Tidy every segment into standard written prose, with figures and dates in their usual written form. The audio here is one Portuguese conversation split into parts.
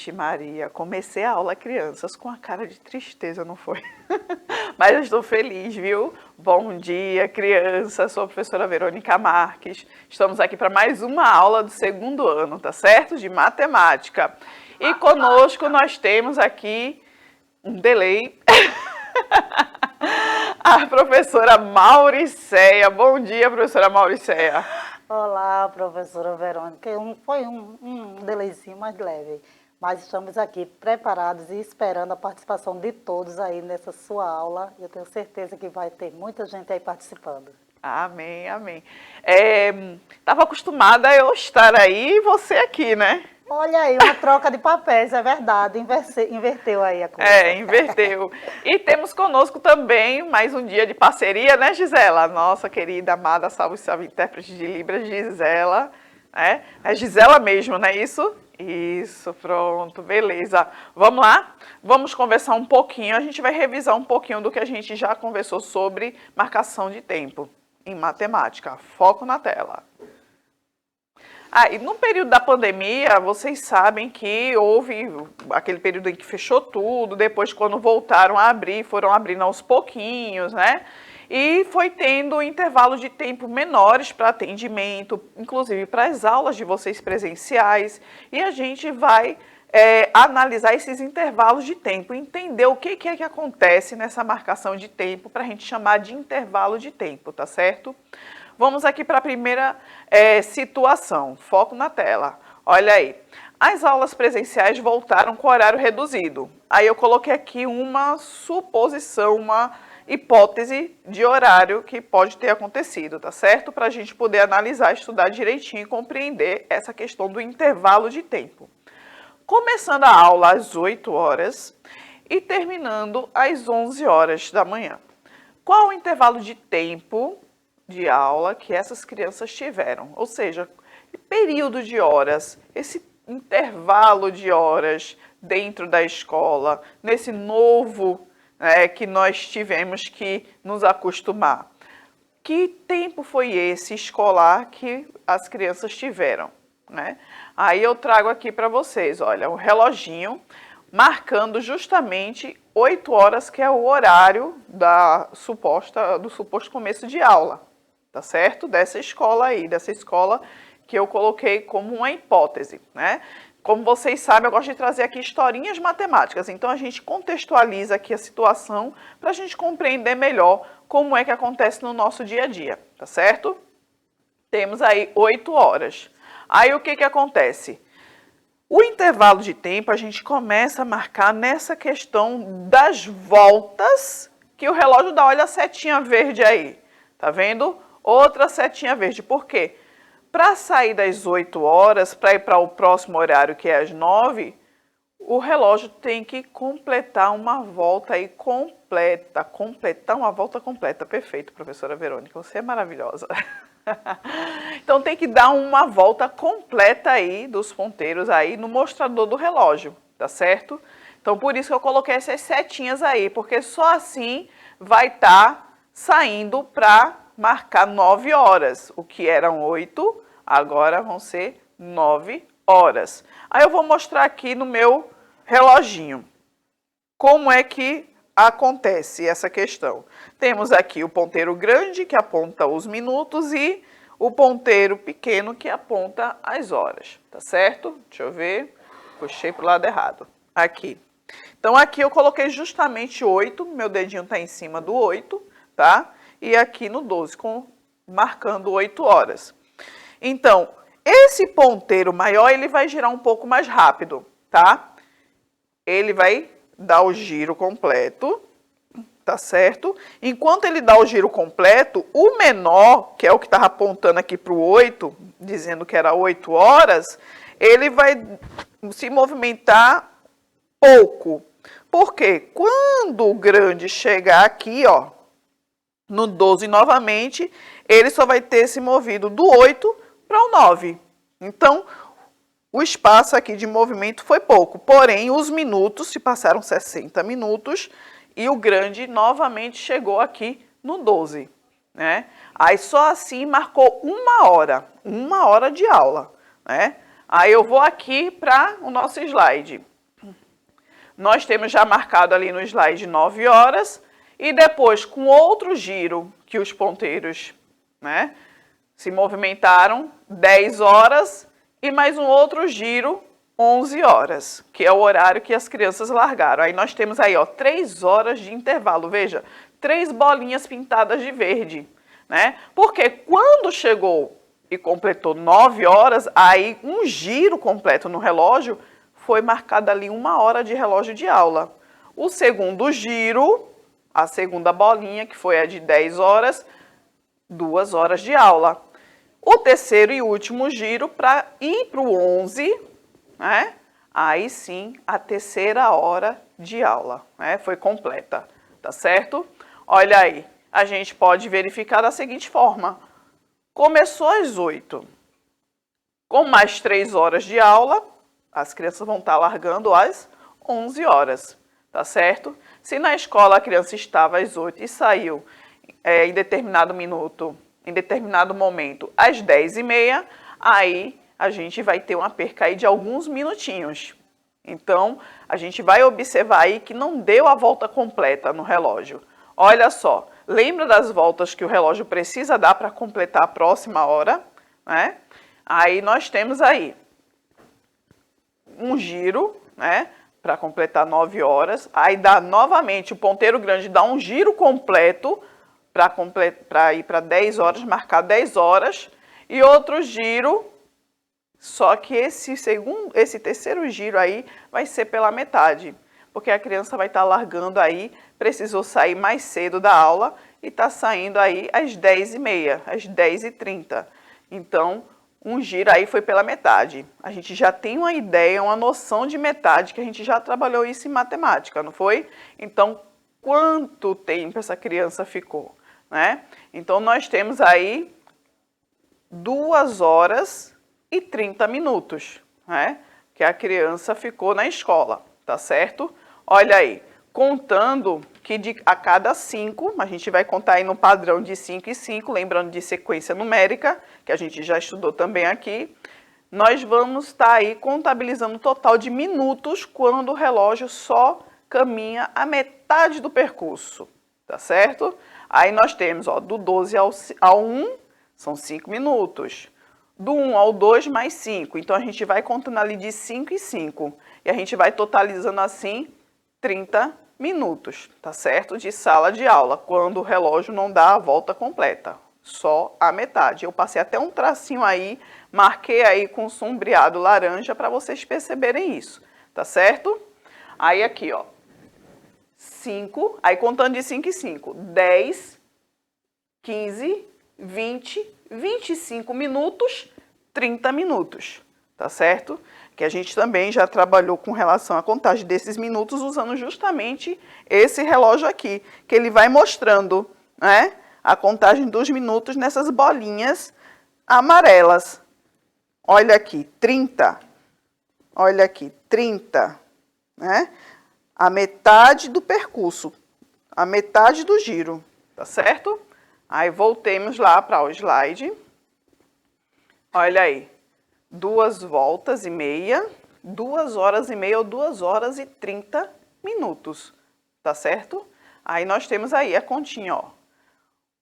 Vixe Maria, comecei a aula crianças com a cara de tristeza, não foi? Mas eu estou feliz, viu? Bom dia, crianças, sou a professora Verônica Marques. Estamos aqui para mais uma aula do segundo ano, tá certo? De matemática. E conosco nós temos aqui um delay. A professora Mauricéia. Bom dia, professora Mauricéia. Olá, professora Verônica. Foi um delayzinho mais leve, mas estamos aqui preparados e esperando a participação de todos aí nessa sua aula. Eu tenho certeza que vai ter muita gente aí participando. Amém, amém. Estava acostumada a eu estar aí e você aqui, né? Olha aí, uma troca de papéis, é verdade, inverteu aí a coisa. Inverteu. E temos conosco também mais um dia de parceria, né, Gisela? Nossa querida, amada, salve, intérprete de Libras, Gisela. Né? É Gisela mesmo, não é isso? Isso, pronto, beleza. Vamos lá? Vamos conversar um pouquinho, a gente vai revisar um pouquinho do que a gente já conversou sobre marcação de tempo em matemática. Foco na tela. E no período da pandemia, vocês sabem que houve aquele período em que fechou tudo, depois quando voltaram a abrir, foram abrindo aos pouquinhos, né? E foi tendo intervalos de tempo menores para atendimento, inclusive para as aulas de vocês presenciais, e a gente vai analisar esses intervalos de tempo, entender o que é que acontece nessa marcação de tempo para a gente chamar de intervalo de tempo, tá certo? Vamos aqui para a primeira situação, foco na tela. Olha aí, as aulas presenciais voltaram com horário reduzido. Aí eu coloquei aqui uma suposição, uma hipótese de horário que pode ter acontecido, tá certo? Para a gente poder analisar, estudar direitinho e compreender essa questão do intervalo de tempo. Começando a aula às 8 horas e terminando às 11 horas da manhã. Qual o intervalo de tempo de aula que essas crianças tiveram? Ou seja, período de horas, esse intervalo de horas dentro da escola, nesse novo que nós tivemos que nos acostumar. Que tempo foi esse escolar que as crianças tiveram? Né? Aí eu trago aqui para vocês, olha, um reloginho marcando justamente 8 horas, que é o horário do suposto começo de aula, tá certo? Dessa escola aí, dessa escola que eu coloquei como uma hipótese, né? Como vocês sabem, eu gosto de trazer aqui historinhas matemáticas, então a gente contextualiza aqui a situação para a gente compreender melhor como é que acontece no nosso dia a dia, tá certo? Temos aí 8 horas. Aí o que acontece? O intervalo de tempo a gente começa a marcar nessa questão das voltas que o relógio dá. Olha a setinha verde aí, tá vendo? Outra setinha verde. Por quê? Para sair das 8 horas, para ir para o próximo horário, que é às 9, o relógio tem que completar uma volta aí completa. Completar uma volta completa. Perfeito, professora Verônica. Você é maravilhosa. Então tem que dar uma volta completa aí dos ponteiros aí no mostrador do relógio, tá certo? Então por isso que eu coloquei essas setinhas aí, porque só assim vai estar saindo para marcar 9 horas. O que eram 8, agora vão ser 9 horas. Aí eu vou mostrar aqui no meu reloginho como é que acontece essa questão. Temos aqui o ponteiro grande, que aponta os minutos, e o ponteiro pequeno, que aponta as horas, tá certo? Deixa eu ver, puxei para o lado errado. Aqui. Então, aqui eu coloquei justamente 8, meu dedinho está em cima do 8, tá? E aqui no 12, marcando 8 horas. Então, esse ponteiro maior, ele vai girar um pouco mais rápido, tá? Ele vai dar o giro completo, tá certo? Enquanto ele dá o giro completo, o menor, que é o que estava apontando aqui para o 8, dizendo que era 8 horas, ele vai se movimentar pouco. Por quê? Quando o grande chegar aqui, ó, no 12 novamente, ele só vai ter se movido do 8 para o 9. Então, o espaço aqui de movimento foi pouco, porém os minutos se passaram 60 minutos e o grande novamente chegou aqui no 12, né? Aí só assim marcou uma hora de aula, né? Aí eu vou aqui para o nosso slide. nós temos já marcado ali no slide 9 horas, e depois com outro giro que os ponteiros, né, se movimentaram, 10 horas, e mais um outro giro, 11 horas, que é o horário que as crianças largaram. Aí nós temos aí, ó, 3 horas de intervalo, veja, 3 bolinhas pintadas de verde, né? Porque quando chegou e completou 9 horas, aí um giro completo no relógio, foi marcada ali 1 hora de relógio de aula. O segundo giro, a segunda bolinha, que foi a de 10 horas, 2 horas de aula. O terceiro e último giro, para ir para o 11, né? Aí sim, a terceira hora de aula, né? Foi completa, tá certo? Olha aí, a gente pode verificar da seguinte forma. Começou às 8, com mais 3 horas de aula, as crianças vão estar largando às 11 horas, tá certo? Se na escola a criança estava às 8 e saiu em determinado minuto, em determinado momento, às 10h30, aí a gente vai ter uma perca aí de alguns minutinhos. Então, a gente vai observar aí que não deu a volta completa no relógio. Olha só, lembra das voltas que o relógio precisa dar para completar a próxima hora, né? Aí nós temos aí um giro, né, para completar 9 horas. Aí dá novamente, o ponteiro grande dá um giro completo para ir para 10 horas, marcar 10 horas. E outro giro, só que esse terceiro giro aí vai ser pela metade. Porque a criança vai estar largando aí, precisou sair mais cedo da aula e está saindo aí às 10h30, às 10h30. Então, um giro aí foi pela metade. A gente já tem uma ideia, uma noção de metade, que a gente já trabalhou isso em matemática, não foi? Então, quanto tempo essa criança ficou, né? Então, nós temos aí 2 horas e 30 minutos, né? Que a criança ficou na escola, tá certo? Olha aí, contando que a cada 5, a gente vai contar aí no padrão de 5 e 5, lembrando de sequência numérica, que a gente já estudou também aqui, nós vamos estar aí contabilizando o total de minutos quando o relógio só caminha a metade do percurso, tá certo? Aí nós temos, ó, do 12 ao 1, são 5 minutos. Do 1 ao 2, mais 5. Então, a gente vai contando ali de 5 e 5. E a gente vai totalizando assim 30 minutos, tá certo? De sala de aula, quando o relógio não dá a volta completa, só a metade. Eu passei até um tracinho aí, marquei aí com sombreado laranja para vocês perceberem isso, tá certo? Aí aqui, ó, 5, aí contando de 5 em 5, 10, 15, 20, 25 minutos, 30 minutos, tá certo? Que a gente também já trabalhou com relação à contagem desses minutos usando justamente esse relógio aqui, que ele vai mostrando, né, a contagem dos minutos nessas bolinhas amarelas. Olha aqui, 30. Olha aqui, 30, né? A metade do percurso, a metade do giro, tá certo? Aí voltemos lá para o slide. Olha aí. 2 voltas e meia, 2 horas e meia ou 2 horas e 30 minutos, tá certo? Aí nós temos aí a continha, ó.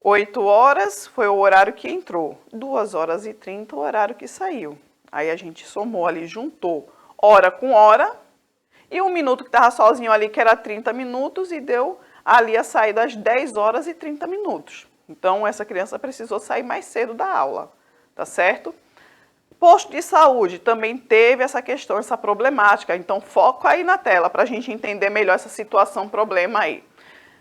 8 horas foi o horário que entrou, 2 horas e 30 o horário que saiu. Aí a gente somou ali, juntou hora com hora, e um minuto que estava sozinho ali, que era 30 minutos, e deu ali a saída às 10 horas e 30 minutos. Então, essa criança precisou sair mais cedo da aula, tá certo? Posto de saúde também teve essa questão, essa problemática. Então, foco aí na tela para a gente entender melhor essa situação, problema aí.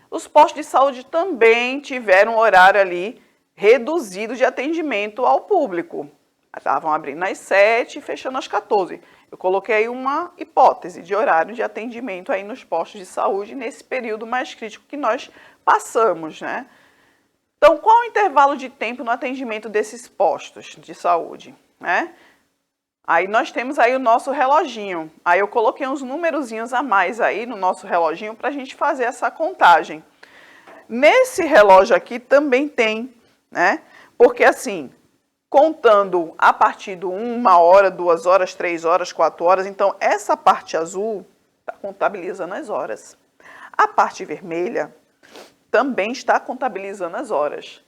Os postos de saúde também tiveram um horário ali reduzido de atendimento ao público. Estavam abrindo às 7 e fechando às 14. Eu coloquei aí uma hipótese de horário de atendimento aí nos postos de saúde nesse período mais crítico que nós passamos, né? Então, qual o intervalo de tempo no atendimento desses postos de saúde, né? Aí nós temos aí o nosso reloginho. Aí eu coloquei uns numerozinhos a mais aí no nosso reloginho para a gente fazer essa contagem. Nesse relógio aqui também tem, né? Porque assim, contando a partir de 1 hora, 2 horas, 3 horas, 4 horas, então essa parte azul, está contabilizando as horas. A parte vermelha também está contabilizando as horas,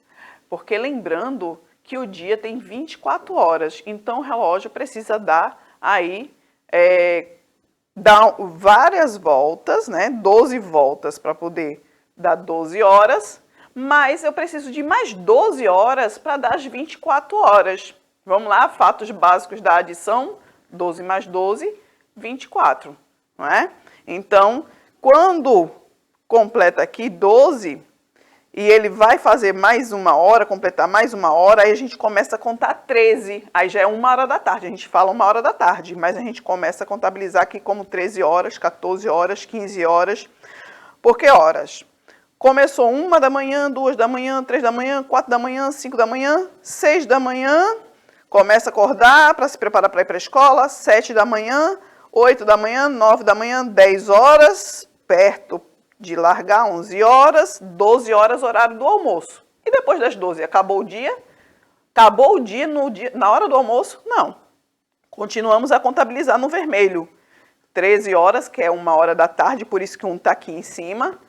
porque lembrando que o dia tem 24 horas, então o relógio precisa dar aí, dar várias voltas, né? 12 voltas para poder dar 12 horas, mas eu preciso de mais 12 horas para dar as 24 horas. Vamos lá, fatos básicos da adição, 12 mais 12, 24, não é? Então, quando completa aqui 12, e ele vai fazer mais uma hora, completar mais uma hora, aí a gente começa a contar 13, aí já é 1 hora da tarde, a gente fala 1 hora da tarde, mas a gente começa a contabilizar aqui como 13 horas, 14 horas, 15 horas, por que horas? Começou 1 da manhã, 2 da manhã, 3 da manhã, 4 da manhã, 5 da manhã, 6 da manhã, começa a acordar para se preparar para ir para a escola, 7 da manhã, 8 da manhã, 9 da manhã, 10 horas, perto de largar, 11 horas, 12 horas, horário do almoço. E depois das 12, acabou o dia? Acabou o dia, na hora do almoço? Não. Continuamos a contabilizar no vermelho. 13 horas, que é 1 hora da tarde, por isso que um está aqui em cima.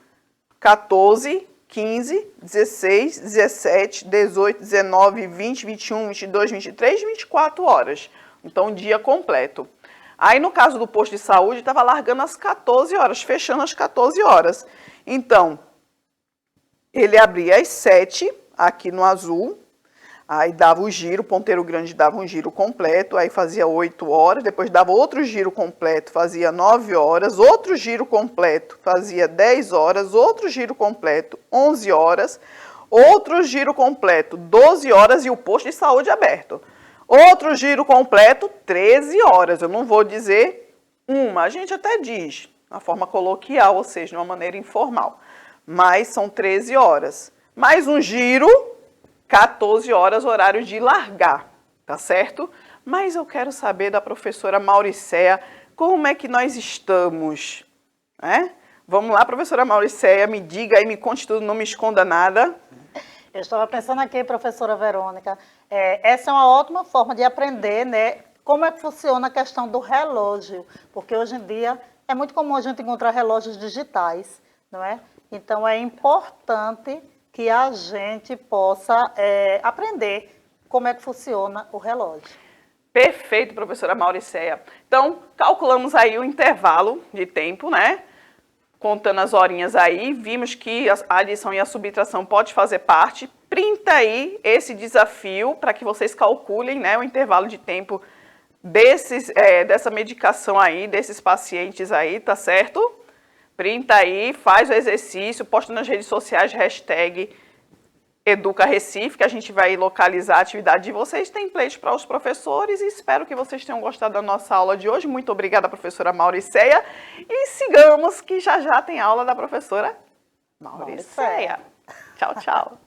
14, 15, 16, 17, 18, 19, 20, 21, 22, 23, 24 horas. Então, dia completo. Aí, no caso do posto de saúde, estava largando às 14 horas, fechando às 14 horas. Então, ele abria às 7, aqui no azul, aí dava o giro, o ponteiro grande dava um giro completo, aí fazia 8 horas, depois dava outro giro completo, fazia 9 horas, outro giro completo, fazia 10 horas, outro giro completo, 11 horas, outro giro completo, 12 horas e o posto de saúde aberto. Outro giro completo, 13 horas. Eu não vou dizer uma, a gente até diz, na forma coloquial, ou seja, de uma maneira informal. Mas são 13 horas. Mais um giro, 14 horas, horário de largar, tá certo? Mas eu quero saber da professora Mauricéia, como é que nós estamos? Vamos lá, professora Mauricéia, me diga aí, me conte tudo, não me esconda nada. Eu estava pensando aqui, professora Verônica, essa é uma ótima forma de aprender, né, como é que funciona a questão do relógio, porque hoje em dia é muito comum a gente encontrar relógios digitais, não é? Então, é importante que a gente possa aprender como é que funciona o relógio. Perfeito, professora Mauricéia. Então, calculamos aí o intervalo de tempo, né? Contando as horinhas aí, vimos que a adição e a subtração pode fazer parte. Printa aí esse desafio para que vocês calculem, né, o intervalo de tempo dessa medicação aí, desses pacientes aí, tá certo? Printa aí, faz o exercício, posta nas redes sociais, hashtag Educa Recife, que a gente vai localizar a atividade de vocês, template para os professores, e espero que vocês tenham gostado da nossa aula de hoje. Muito obrigada, professora Mauricéia, e sigamos que já já tem aula da professora Mauricéia. Tchau, tchau.